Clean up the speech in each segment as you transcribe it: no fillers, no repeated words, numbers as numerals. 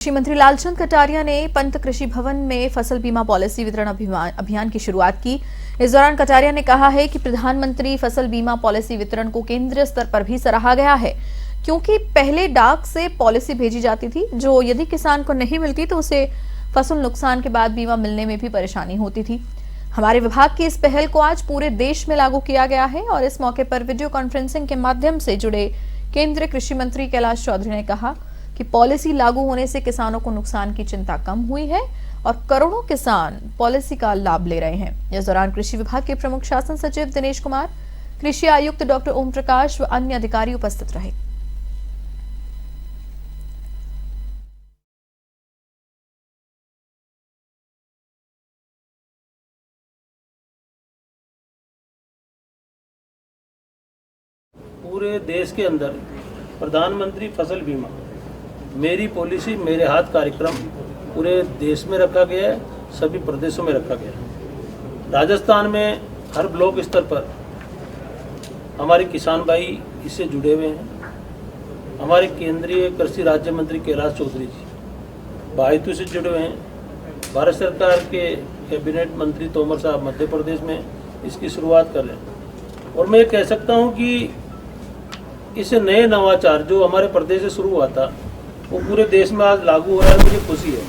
कृषि मंत्री लालचंद कटारिया ने पंत कृषि भवन में फसल बीमा पॉलिसी वितरण अभियान की शुरुआत की। इस दौरान कटारिया ने कहा है कि प्रधानमंत्री फसल बीमा पॉलिसी वितरण को केंद्रीय स्तर पर भी सराहा गया है, क्योंकि पहले डाक से पॉलिसी भेजी जाती थी, जो यदि किसान को नहीं मिलती तो उसे फसल नुकसान के बाद बीमा मिलने में भी परेशानी होती थी। हमारे विभाग की इस पहल को आज पूरे देश में लागू किया गया है और इस मौके पर वीडियो कॉन्फ्रेंसिंग के माध्यम से जुड़े केंद्रीय कृषि मंत्री कैलाश चौधरी ने कहा कि पॉलिसी लागू होने से किसानों को नुकसान की चिंता कम हुई है और करोड़ों किसान पॉलिसी का लाभ ले रहे हैं। इस दौरान कृषि विभाग के प्रमुख शासन सचिव दिनेश कुमार, कृषि आयुक्त डॉक्टर ओम प्रकाश व अन्य अधिकारी उपस्थित रहे। पूरे देश के अंदर प्रधानमंत्री फसल बीमा मेरी पॉलिसी मेरे हाथ कार्यक्रम पूरे देश में रखा गया है, सभी प्रदेशों में रखा गया है। राजस्थान में हर ब्लॉक स्तर पर हमारे किसान भाई इससे जुड़े हुए हैं। हमारे केंद्रीय कृषि राज्य मंत्री कैलाश चौधरी जी बाहितू से जुड़े हुए हैं। भारत सरकार के कैबिनेट मंत्री तोमर साहब मध्य प्रदेश में इसकी शुरुआत कर रहे हैं। और मैं कह सकता हूँ कि इस नए नवाचार जो हमारे प्रदेश से शुरू हुआ था वो पूरे देश में आज लागू हो रहा है। मुझे खुशी है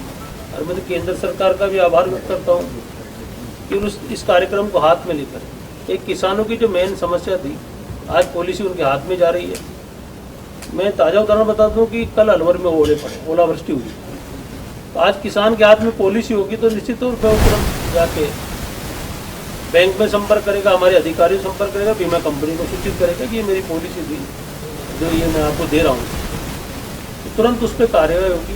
और मैं केंद्र सरकार का भी आभार व्यक्त करता हूँ कि इस कार्यक्रम को हाथ में लेकर एक किसानों की जो मेन समस्या थी, आज पॉलिसी उनके हाथ में जा रही है। मैं ताज़ा उदाहरण बता दूँ कि कल अलवर में ओलावृष्टि हुई, तो आज किसान के हाथ में पॉलिसी होगी तो निश्चित तौर पर तुरंत जाके बैंक में संपर्क करेगा, हमारे अधिकारी संपर्क करेगा, बीमा कंपनी को सूचित करेगा कि ये मेरी पॉलिसी थी जो ये मैं आपको दे रहा हूँ, तो तुरंत उस पर कार्रवाई होगी।